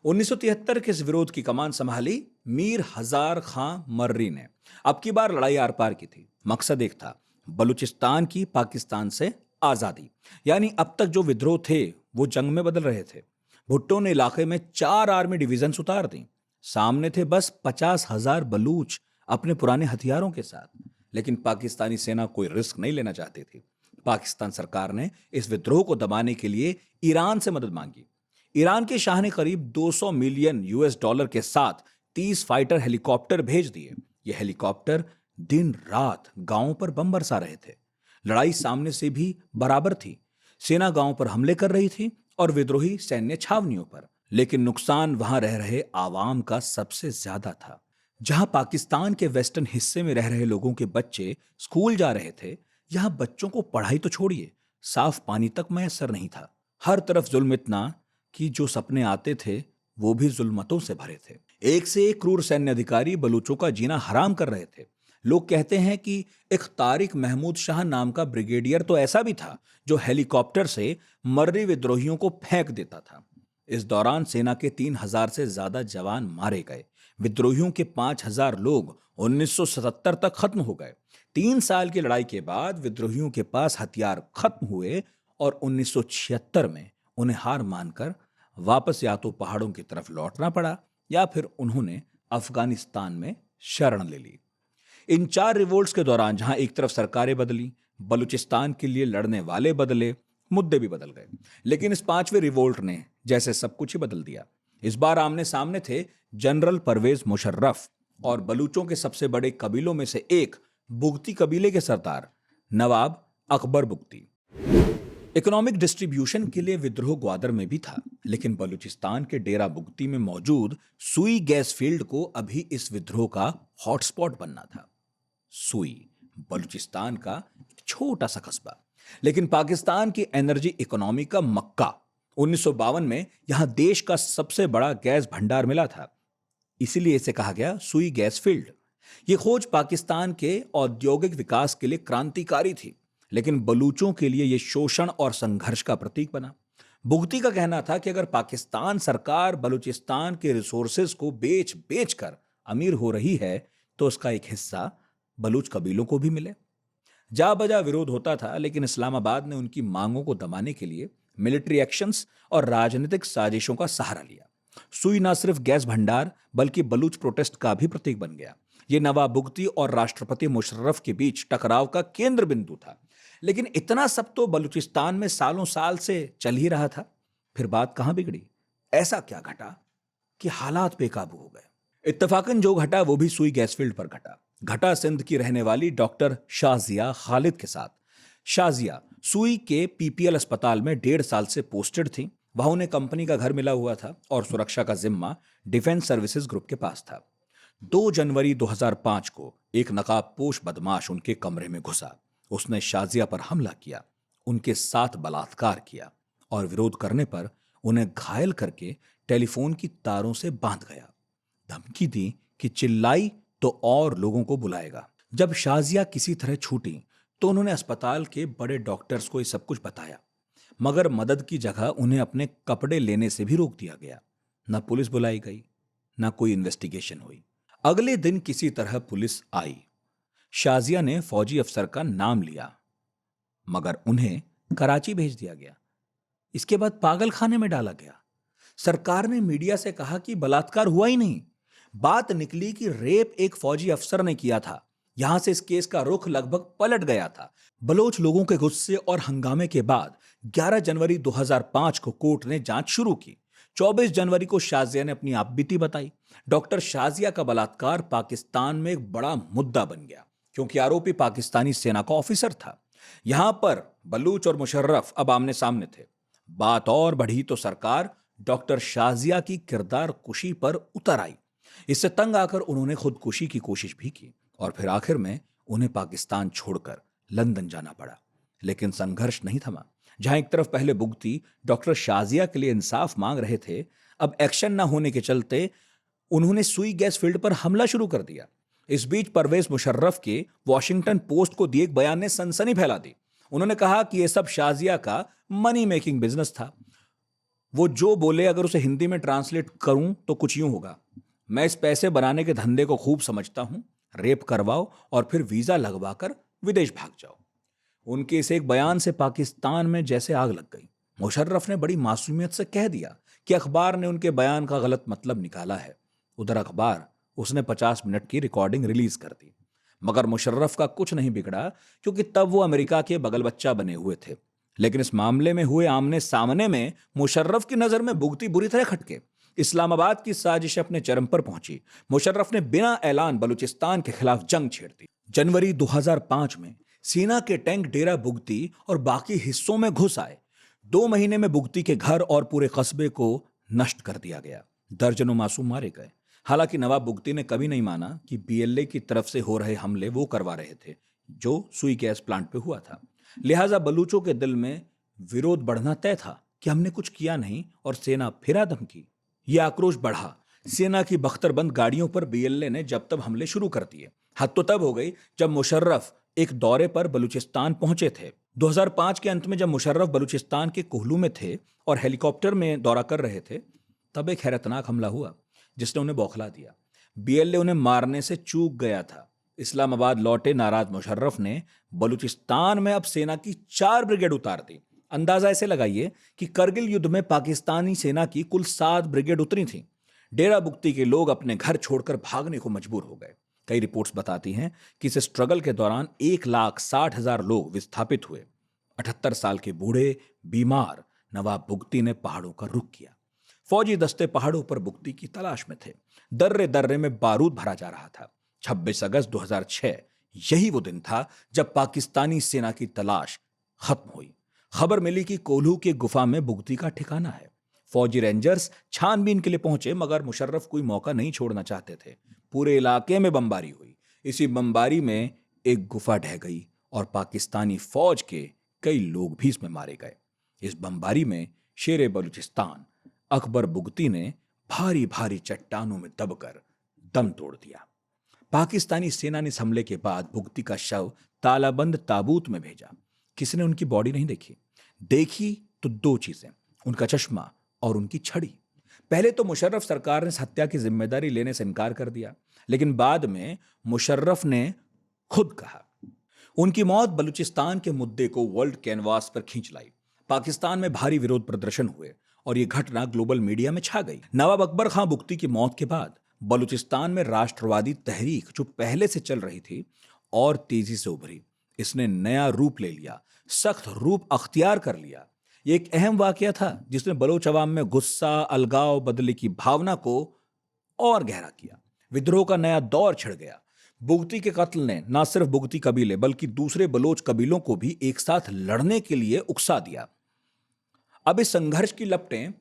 1973 के इस विरोध की कमान संभाली मीर हजार खां मर्री ने। अब की बार लड़ाई आर पार की थी। मकसद एक था, बलूचिस्तान की पाकिस्तान से आजादी। यानी अब तक जो विद्रोह थे वो जंग में बदल रहे थे। भुट्टो ने इलाके में 4 आर्मी डिवीजन उतार दी। सामने थे बस 50,000 बलूच अपने पुराने हथियारों के साथ। लेकिन पाकिस्तानी सेना कोई रिस्क नहीं लेना चाहती थी। पाकिस्तान सरकार ने इस विद्रोह को दबाने के लिए ईरान से मदद मांगी। ईरान के शाह ने करीब 200 मिलियन US$ के साथ 30 फाइटर हेलीकॉप्टर भेज दिए। ये हेलीकॉप्टर दिन रात गांवों पर बम बरसा रहे थे। लड़ाई सामने से भी बराबर थी। सेना गांवों पर हमले कर रही थी और विद्रोही सैन्य छावनियों पर। लेकिन नुकसान वहां रह रहे आवाम का सबसे ज्यादा था। जहां पाकिस्तान के वेस्टर्न हिस्से में रह रहे लोगों के बच्चे स्कूल जा रहे थे, यहां बच्चों को पढ़ाई तो छोड़िए, साफ पानी तक मैसर नहीं था। हर तरफ जुल्म इतना कि जो सपने आते थे वो भी जुल्मतों से भरे थे। एक से एक क्रूर सैन्य अधिकारी बलूचों का जीना हराम कर रहे थे। लोग कहते हैं कि एक तारिक महमूद शाह नाम का ब्रिगेडियर तो ऐसा भी था जो हेलीकॉप्टर से मर्री विद्रोहियों को फेंक देता था। इस दौरान सेना के 3,000 से ज्यादा जवान मारे गए। विद्रोहियों के 5,000 लोग 1977 तक खत्म हो गए। 3 साल की लड़ाई के बाद विद्रोहियों के पास हथियार खत्म हुए और 1976 में उन्हें हार मानकर वापस या तो पहाड़ों की तरफ लौटना पड़ा या फिर उन्होंने अफगानिस्तान में शरण ले ली। इन 4 रिवोल्ट्स के दौरान जहां एक तरफ सरकारें बदली, बलूचिस्तान के लिए लड़ने वाले बदले, मुद्दे भी बदल गए। लेकिन इस 5वें रिवोल्ट ने जैसे सब कुछ ही बदल दिया। इस बार आमने सामने थे जनरल परवेज मुशर्रफ और बलूचों के सबसे बड़े कबीलों में से एक बुगती कबीले के सरदार नवाब अकबर बुगती। इकोनॉमिक डिस्ट्रीब्यूशन के लिए विद्रोह ग्वादर में भी था, लेकिन बलूचिस्तान के डेरा बुगती में मौजूद सुई गैस फील्ड को अभी इस विद्रोह का हॉटस्पॉट बनना था। सुई बलूचिस्तान का एक छोटा सा कस्बा, लेकिन पाकिस्तान की एनर्जी इकोनॉमी का मक्का। 1952 में यहां देश का सबसे बड़ा गैस भंडार मिला था, इसीलिए इसे कहा गया सुई गैस फील्ड। यह खोज पाकिस्तान के औद्योगिक विकास के लिए क्रांतिकारी थी, लेकिन बलूचों के लिए यह शोषण और संघर्ष का प्रतीक बना। बुगती का कहना था कि अगर पाकिस्तान सरकार बलूचिस्तान के रिसोर्सेज को बेच बेच कर अमीर हो रही है तो उसका एक हिस्सा बलूच कबीलों को भी मिले। जा बजा विरोध होता था, लेकिन इस्लामाबाद ने उनकी मांगों को दबाने के लिए मिलिट्री एक्शंस और राजनीतिक साजिशों का सहारा लिया। सुई न सिर्फ गैस भंडार बल्कि बलूच प्रोटेस्ट का भी प्रतीक बन गया। यह नवाब बुगती और राष्ट्रपति मुशर्रफ के बीच टकराव का केंद्र बिंदु था। लेकिन इतना सब तो बलूचिस्तान में सालों साल से चल ही रहा था। फिर बात कहां बिगड़ी? ऐसा क्या घटा कि हालात बेकाबू हो गए? इत्तफाकन जो घटा वो भी सुई गैस फील्ड पर घटा सिंध की रहने वाली डॉक्टर शाजिया खालिद के साथ। शाजिया सुई के PPL अस्पताल में 1.5 साल से पोस्टेड थी। वहां उन्हें कंपनी का घर मिला हुआ था और सुरक्षा का जिम्मा डिफेंस सर्विसेज ग्रुप के पास था। 2 जनवरी 2005 को एक नकाबपोश बदमाश उनके कमरे में घुसा। उसने शाजिया पर हमला किया, उनके साथ बलात्कार किया और विरोध करने पर उन्हें घायल करके टेलीफोन की तारों से बांध गया। धमकी दी कि चिल्लाई तो और लोगों को बुलाएगा। जब शाजिया किसी तरह छूटी तो उन्होंने अस्पताल के बड़े डॉक्टर्स को ये सब कुछ बताया, मगर मदद की जगह उन्हें अपने कपड़े लेने से भी रोक दिया गया। न पुलिस बुलाई गई, न कोई इन्वेस्टिगेशन हुई। अगले दिन किसी तरह पुलिस आई। शाजिया ने फौजी अफसर का नाम लिया, मगर उन्हें कराची भेज दिया गया। इसके बाद पागल खाने में डाला गया। सरकार ने मीडिया से कहा कि बलात्कार हुआ ही नहीं। बात निकली कि रेप एक फौजी अफसर ने किया था। यहां से इस केस का रुख लगभग पलट गया था। बलोच लोगों के गुस्से और हंगामे के बाद 11 जनवरी 2005 को कोर्ट ने जांच शुरू की। 24 जनवरी को शाजिया ने अपनी आपबीती बताई। डॉक्टर शाजिया का बलात्कार पाकिस्तान में एक बड़ा मुद्दा बन गया, क्योंकि आरोपी पाकिस्तानी सेना का ऑफिसर था। यहां पर बलूच और मुशर्रफ अब आमने सामने थे। बात और बढ़ी तो सरकार डॉक्टर शाजिया की किरदार कुशी पर उतर आई। इससे तंग आकर उन्होंने खुदकुशी की कोशिश भी की और फिर आखिर में उन्हें पाकिस्तान छोड़कर लंदन जाना पड़ा। लेकिन संघर्ष नहीं थमा। जहां एक तरफ पहले भुगती डॉक्टर शाजिया के लिए इंसाफ मांग रहे थे, अब एक्शन न होने के चलते उन्होंने सुई गैस फील्ड पर हमला शुरू कर दिया। इस बीच परवेज मुशर्रफ के वॉशिंगटन पोस्ट को दिए एक बयान ने सनसनी फैला दी। उन्होंने कहा कि यह सब शाजिया का मनी मेकिंग बिजनेस था। वो जो बोले अगर उसे हिंदी में ट्रांसलेट करूं तो कुछ यूं होगा, मैं इस पैसे बनाने के धंधे को खूब समझता हूं, रेप करवाओ और फिर वीजा लगवाकर विदेश भाग जाओ। उनके इस एक बयान से पाकिस्तान में जैसे आग लग गई। मुशर्रफ ने बड़ी मासूमियत से कह दिया कि अखबार ने उनके बयान का गलत मतलब निकाला है। उधर अखबार उसने 50 मिनट की रिकॉर्डिंग रिलीज कर दी। मगर मुशर्रफ का कुछ नहीं बिगड़ा, क्योंकि तब वो अमेरिका के बगल बच्चा बने हुए थे। लेकिन इस मामले में हुए आमने सामने में मुशर्रफ की नजर में भुगती बुरी तरह खटके। इस्लामाबाद की साजिश अपने चरम पर पहुंची। मुशर्रफ ने बिना ऐलान बलूचिस्तान के खिलाफ जंग छेड़ दी। जनवरी 2005 में सेना के टैंक डेरा बुगती और बाकी हिस्सों में घुस आए। 2 महीने में बुगती के घर और पूरे कस्बे को नष्ट कर दिया गया। दर्जनों मासूम मारे गए। हालांकि नवाब बुगती ने कभी नहीं माना कि बीएलए की तरफ से हो रहे हमले वो करवा रहे थे जो सुई गैस प्लांट पे हुआ था। लिहाजा बलूचों के दिल में विरोध बढ़ना तय था कि हमने कुछ किया नहीं और सेना फिर धमकी। यह आक्रोश बढ़ा। सेना की बख्तरबंद गाड़ियों पर बीएलए ने जब तब हमले शुरू कर दिए। हद तो तब हो गई जब मुशर्रफ एक दौरे पर बलूचिस्तान पहुंचे थे। 2005 के अंत में जब मुशर्रफ बलूचिस्तान के कोहलू में थे और हेलीकॉप्टर में दौरा कर रहे थे, तब एक हैरतनाक हमला हुआ जिसने उन्हें बौखला दिया। बीएलए उन्हें मारने से चूक गया था। इस्लामाबाद लौटे नाराज मुशर्रफ ने बलूचिस्तान में अब सेना की 4 ब्रिगेड उतार दी। अंदाजा ऐसे लगाइए कि करगिल युद्ध में पाकिस्तानी सेना की कुल 7 ब्रिगेड उतरी थी। डेरा बुगती के लोग अपने घर छोड़कर भागने को मजबूर हो गए। कई रिपोर्ट्स बताती हैं कि इस स्ट्रगल के दौरान 1,60,000 लोग विस्थापित हुए। 78 साल के बूढ़े बीमार नवाब बुगती ने पहाड़ों का रुख किया। फौजी दस्ते पहाड़ों पर बुगती की तलाश में थे। दर्रे दर्रे में बारूद भरा जा रहा था। 26 अगस्त 2006 यही वो दिन था जब पाकिस्तानी सेना की तलाश खत्म हुई। खबर मिली कि कोल्हू की गुफा में बुगती का ठिकाना है। फौजी रेंजर्स छानबीन के लिए पहुंचे, मगर मुशर्रफ कोई मौका नहीं छोड़ना चाहते थे। पूरे इलाके में बमबारी हुई। इसी बमबारी में एक गुफा ढह गई और पाकिस्तानी फौज के कई लोग भी इसमें मारे गए। इस बमबारी में शेरे बलूचिस्तान अकबर बुगती ने भारी भारी चट्टानों में दबकर दम तोड़ दिया। पाकिस्तानी सेना ने इस हमले के बाद बुगती का शव तालाबंद ताबूत में भेजा। किसी ने उनकी बॉडी नहीं देखी। देखी तो 2 चीजें, उनका चश्मा और उनकी छड़ी। पहले तो मुशर्रफ सरकार ने इस हत्या की जिम्मेदारी लेने से इनकार कर दिया, लेकिन बाद में मुशर्रफ ने खुद कहा। उनकी मौत बलूचिस्तान के मुद्दे को वर्ल्ड कैनवास पर खींच लाई। पाकिस्तान में भारी विरोध प्रदर्शन हुए और यह घटना ग्लोबल मीडिया में छा गई। नवाब अकबर खां बुगती की मौत के बाद बलूचिस्तान में राष्ट्रवादी तहरीक जो पहले से चल रही थी और तेजी से उभरी। इसने नया रूप ले लिया, सख्त रूप अख्तियार कर लिया। यह एक अहम वाकया था जिसने बलोच अवाम में गुस्सा, अलगाव, बदले की भावना को और गहरा किया। विद्रोह का नया दौर छिड़ गया। बुगती के कत्ल ने न सिर्फ बुगती कबीले बल्कि दूसरे बलोच कबीलों को भी एक साथ लड़ने के लिए उकसा दिया। अब इस संघर्ष की लपटें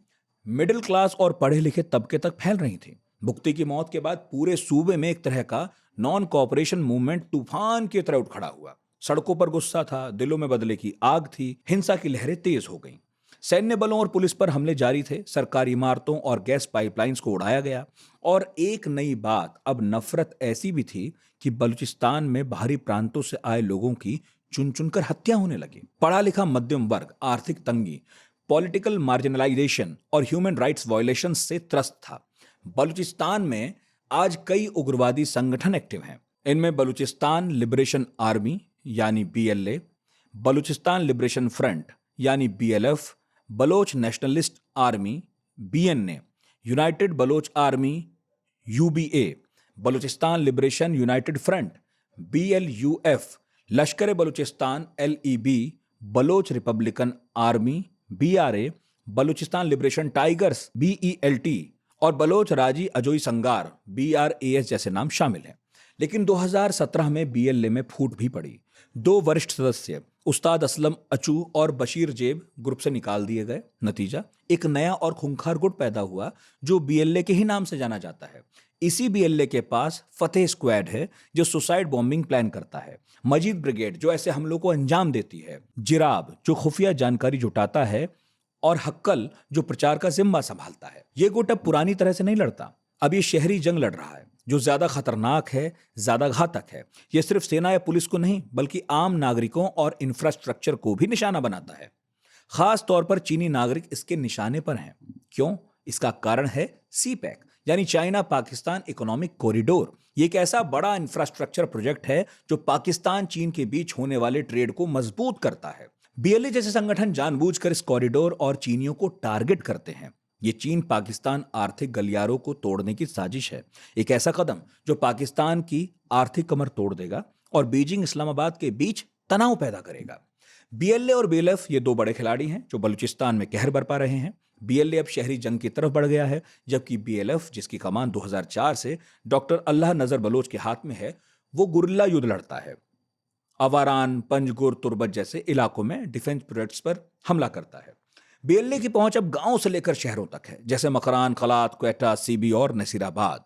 मिडिल क्लास और पढ़े लिखे तबके तक फैल रही थी। बुगती की मौत के बाद पूरे सूबे में एक तरह का नॉन कॉपरेशन मूवमेंट तूफान की तरह उठ खड़ा हुआ। सड़कों पर गुस्सा था, दिलों में बदले की आग थी, हिंसा की लहरें तेज हो गईं। सैन्य बलों और पुलिस पर हमले जारी थे। सरकारी इमारतों और गैस पाइपलाइंस को उड़ाया गया। और एक नई बात, अब नफरत ऐसी भी थी कि बलूचिस्तान में बाहरी प्रांतों से आए लोगों की चुन चुनकर हत्या होने लगी। पढ़ा लिखा मध्यम वर्ग आर्थिक तंगी, पॉलिटिकल मार्जिनलाइजेशन और ह्यूमन राइट्स वायलेशन से त्रस्त था। बलूचिस्तान में आज कई उग्रवादी संगठन एक्टिव हैं। इनमें बलूचिस्तान लिबरेशन आर्मी यानी बीएलए, बलूचिस्तान लिबरेशन फ्रंट यानी BLF, Baloch nationalist army BNA, united Baloch army UBA, Balochistan liberation united front BLUF, Lashkar Balochistan LEB, Baloch republican army BRA, Balochistan liberation tigers BELT और बलोच राजी अजोई संगार बीआरएएस जैसे नाम शामिल हैं। लेकिन 2017 में बीएलए में फूट भी पड़ी। दो वरिष्ठ सदस्य उस्ताद असलम अचू और बशीर जेब ग्रुप से निकाल दिए गए। नतीजा, एक नया और खूंखार गुट पैदा हुआ जो बीएलए के ही नाम से जाना जाता है। इसी बीएलए के पास फतेह स्क्वाड है जो सुसाइड बॉम्बिंग प्लान करता है, मजीद ब्रिगेड जो ऐसे हमलों को अंजाम देती है, जिराब जो खुफिया जानकारी जुटाता है, और हक्कल जो प्रचार का जिम्मा संभालता है। ये गुट अब पुरानी तरह से नहीं लड़ता। अब ये शहरी जंग लड़ रहा है जो ज्यादा खतरनाक है, ज्यादा घातक है। ये सिर्फ सेना या पुलिस को नहीं बल्कि आम नागरिकों और इंफ्रास्ट्रक्चर को भी निशाना बनाता है। खास तौर पर चीनी नागरिक इसके निशाने पर हैं। क्यों? इसका कारण है सीपैक यानी चाइना पाकिस्तान इकोनॉमिक कॉरिडोर। ये एक ऐसा बड़ा इंफ्रास्ट्रक्चर प्रोजेक्ट है जो पाकिस्तान चीन के बीच होने वाले ट्रेड को मजबूत करता है। बीएलए जैसे संगठन जानबूझकर इस कॉरिडोर और चीनियों को टारगेट करते हैं। ये चीन पाकिस्तान आर्थिक गलियारों को तोड़ने की साजिश है, एक ऐसा कदम जो पाकिस्तान की आर्थिक कमर तोड़ देगा और बीजिंग इस्लामाबाद के बीच तनाव पैदा करेगा। बीएलए और बीएलएफ ये दो बड़े खिलाड़ी हैं जो बलूचिस्तान में कहर बरपा रहे हैं। बीएलए अब शहरी जंग की तरफ बढ़ गया है, जबकि बीएलएफ जिसकी कमान 2004 से डॉक्टर अल्लाह नजर बलोच के हाथ में है, वो गुरिल्ला युद्ध लड़ता है। अवारान, पंजगुर, तुर्बत जैसे इलाकों में डिफेंस प्रोजेक्ट्स पर हमला करता है। बीएलए की पहुंच अब गांव से लेकर शहरों तक है, जैसे मकरान, खलात, क्वेटा, सीबी और नसीराबाद।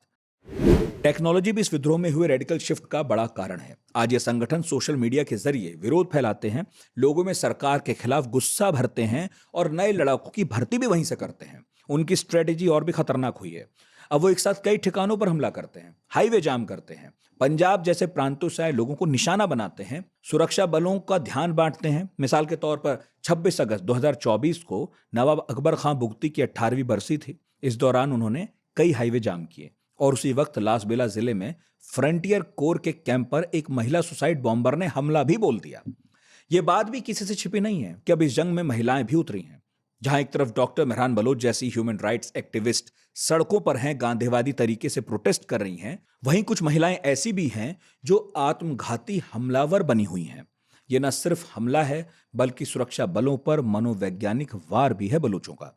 टेक्नोलॉजी भी इस विद्रोह में हुए रेडिकल शिफ्ट का बड़ा कारण है। आज ये संगठन सोशल मीडिया के जरिए विरोध फैलाते हैं, लोगों में सरकार के खिलाफ गुस्सा भरते हैं और नए लड़ाकों की भर्ती भी वहीं से करते हैं। उनकी स्ट्रेटेजी और भी खतरनाक हुई है। अब वो एक साथ कई ठिकानों पर हमला करते हैं, हाईवे जाम करते हैं, पंजाब जैसे प्रांतों से आए लोगों को निशाना बनाते हैं, सुरक्षा बलों का ध्यान बांटते हैं। मिसाल के तौर पर 26 अगस्त 2024 को नवाब अकबर खां बुगटी की 18वीं बरसी थी। इस दौरान उन्होंने कई हाईवे जाम किए और उसी वक्त लासबेला जिले में फ्रंटियर कोर के कैंप पर एक महिला सुसाइड बॉम्बर ने हमला भी बोल दिया। ये बात भी किसी से छिपी नहीं है कि अब इस जंग में महिलाएं भी उतरी हैं। जहां एक तरफ डॉक्टर मेहरान बलोच जैसी ह्यूमन राइट्स एक्टिविस्ट सड़कों पर हैं, गांधीवादी तरीके से प्रोटेस्ट कर रही हैं, वहीं कुछ महिलाएं ऐसी भी हैं जो आत्मघाती हमलावर बनी हुई हैं। ये न सिर्फ हमला है बल्कि सुरक्षा बलों पर मनोवैज्ञानिक वार भी है बलूचों का।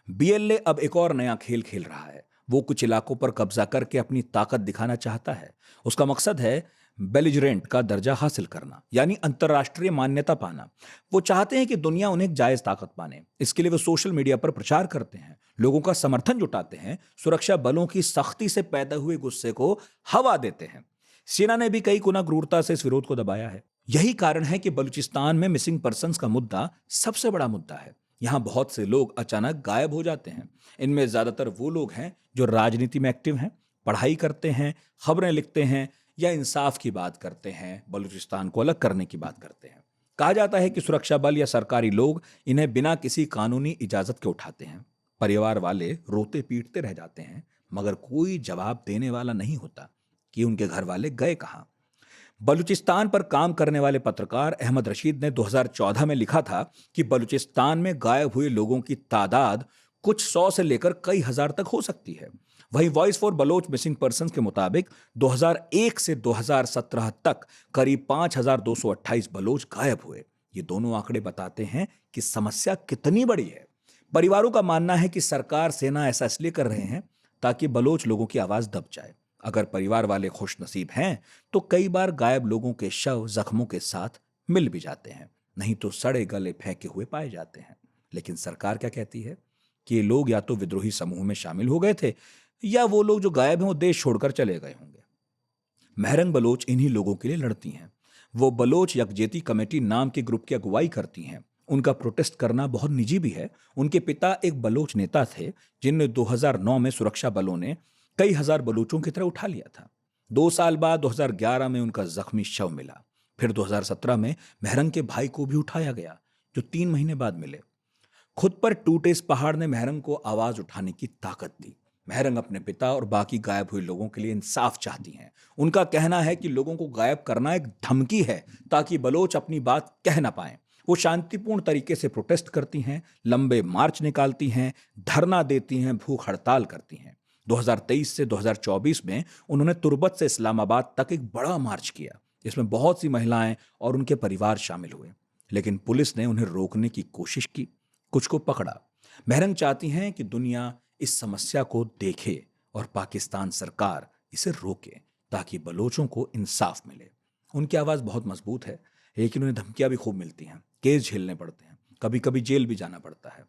बीएलए अब एक और नया खेल खेल रहा है। वो कुछ इलाकों पर कब्जा करके अपनी ताकत दिखाना चाहता है। उसका मकसद है बेलिजरेंट का दर्जा हासिल करना, यानी अंतर्राष्ट्रीय मान्यता पाना। वो चाहते हैं कि दुनिया उन्हें जायज ताकत माने। इसके लिए वो सोशल मीडिया पर प्रचार करते हैं, लोगों का समर्थन जुटाते हैं, सुरक्षा बलों की सख्ती से पैदा हुए गुस्से को हवा देते हैं। सेना ने भी कई गुना क्रूरता से इस विरोध को दबाया है। यही कारण है कि बलूचिस्तान में मिसिंग पर्सन्स का मुद्दा सबसे बड़ा मुद्दा है। यहाँ बहुत से लोग अचानक गायब हो जाते हैं। इनमें ज्यादातर वो लोग हैं जो राजनीति में एक्टिव हैं, पढ़ाई करते हैं, खबरें लिखते हैं या इंसाफ की बात करते हैं, बलूचिस्तान को अलग करने की बात करते हैं। कहा जाता है कि सुरक्षा बल या सरकारी लोग इन्हें बिना किसी कानूनी इजाजत के उठाते हैं। परिवार वाले रोते पीटते रह जाते हैं, मगर कोई जवाब देने वाला नहीं होता कि उनके घर वाले गए कहां। बलूचिस्तान पर काम करने वाले पत्रकार अहमद रशीद ने 2014 में लिखा था कि बलूचिस्तान में गायब हुए लोगों की तादाद कुछ 100 से लेकर कई हजार तक हो सकती है। वहीं voice for Baloch missing persons के मुताबिक 2001 से 2017 तक करीब 5228 बलोच गायब हुए। ये दोनों आंकड़े बताते हैं कि समस्या कितनी बड़ी है। परिवारों का मानना है कि सरकार, सेना ऐसा इसलिए कर रहे हैं ताकि बलोच लोगों की आवाज दब जाए। अगर परिवार वाले खुश नसीब हैं तो कई बार गायब लोगों के शव जख्मों के साथ मिल भी जाते हैं, नहीं तो सड़े गले फेंके हुए पाए जाते हैं। लेकिन सरकार क्या कहती है कि ये लोग या तो विद्रोही समूह में शामिल हो गए थे या वो लोग जो गायब हैं वो देश छोड़कर चले गए होंगे। महरंग बलोच इन्हीं लोगों के लिए लड़ती हैं। वो बलोच यकजेती कमेटी नाम के ग्रुप की अगुवाई करती हैं। उनका प्रोटेस्ट करना बहुत निजी भी है। उनके पिता एक बलोच नेता थे जिन्हें 2009 में सुरक्षा बलों ने कई हजार बलूचों की तरह उठा लिया था। 2 साल बाद 2011 में उनका जख्मी शव मिला। फिर 2017 में महरंग के भाई को भी उठाया गया जो 3 महीने बाद मिले। खुद पर टूटे इस पहाड़ ने महरंग को आवाज उठाने की ताकत दी। महरंग अपने पिता और बाकी गायब हुए लोगों के लिए इंसाफ चाहती हैं। उनका कहना है कि लोगों को गायब करना एक धमकी है ताकि बलोच अपनी बात कह ना पाएं। वो शांतिपूर्ण तरीके से प्रोटेस्ट करती हैं, लंबे मार्च निकालती हैं, धरना देती हैं, भूख हड़ताल करती हैं। 2023 से 2024 में उन्होंने तुर्बत से इस्लामाबाद तक एक बड़ा मार्च किया। इसमें बहुत सी महिलाएं और उनके परिवार शामिल हुए, लेकिन पुलिस ने उन्हें रोकने की कोशिश की, कुछ को पकड़ा। महरंग चाहती हैं कि दुनिया इस समस्या को देखे और पाकिस्तान सरकार इसे रोके, ताकि बलोचों को इंसाफ मिले। उनकी आवाज बहुत मजबूत है, लेकिन उन्हें धमकियां भी खूब मिलती हैं, केस झेलने पड़ते हैं, कभी कभी जेल भी जाना पड़ता है।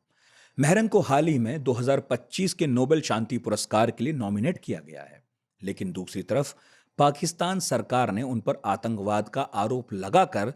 मेहरन को हाल ही में 2025 के नोबेल शांति पुरस्कार के लिए नॉमिनेट किया गया है, लेकिन दूसरी तरफ पाकिस्तान सरकार ने उन पर आतंकवाद का आरोप लगाकर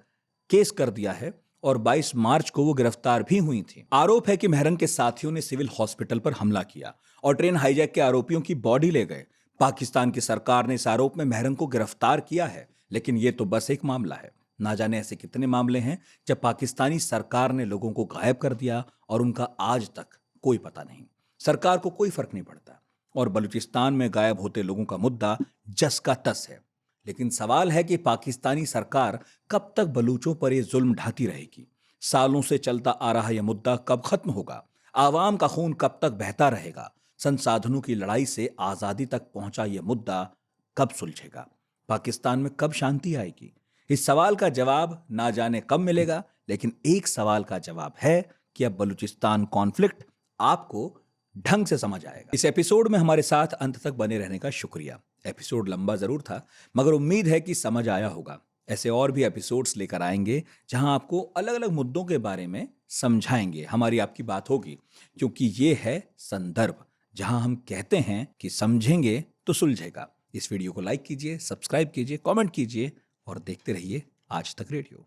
केस कर दिया है और 22 मार्च को वो गिरफ्तार भी हुई थी। आरोप है कि मेहरन के साथियों ने सिविल हॉस्पिटल पर हमला किया और ट्रेन हाईजैक के आरोपियों की बॉडी ले गए। पाकिस्तान की सरकार ने इस आरोप में मेहरन को गिरफ्तार किया है, लेकिन ये तो बस एक मामला है। ना जाने ऐसे कितने मामले हैं जब पाकिस्तानी सरकार ने लोगों को गायब कर दिया और उनका आज तक कोई पता नहीं। सरकार को कोई फर्क नहीं पड़ता और बलूचिस्तान में गायब होते लोगों का मुद्दा जस का तस है। लेकिन सवाल है कि पाकिस्तानी सरकार कब तक बलूचों पर यह जुल्म ढाती रहेगी? सालों से चलता आ रहा यह मुद्दा कब खत्म होगा? आवाम का खून कब तक बहता रहेगा? संसाधनों की लड़ाई से आजादी तक पहुंचा यह मुद्दा कब सुलझेगा? पाकिस्तान में कब शांति आएगी? इस सवाल का जवाब ना जाने कब मिलेगा, लेकिन एक सवाल का जवाब है कि अब बलूचिस्तान कॉन्फ्लिक्ट आपको ढंग से समझ आएगा। इस एपिसोड में हमारे साथ अंत तक बने रहने का शुक्रिया। एपिसोड लंबा जरूर था, मगर उम्मीद है कि समझ आया होगा। ऐसे और भी एपिसोड्स लेकर आएंगे जहां आपको अलग अलग मुद्दों के बारे में समझाएंगे, हमारी आपकी बात होगी, क्योंकि ये है संदर्भ, जहां हम कहते हैं कि समझेंगे तो सुलझेगा। इस वीडियो को लाइक कीजिए, सब्सक्राइब कीजिए, कमेंट कीजिए और देखते रहिए आज तक रेडियो।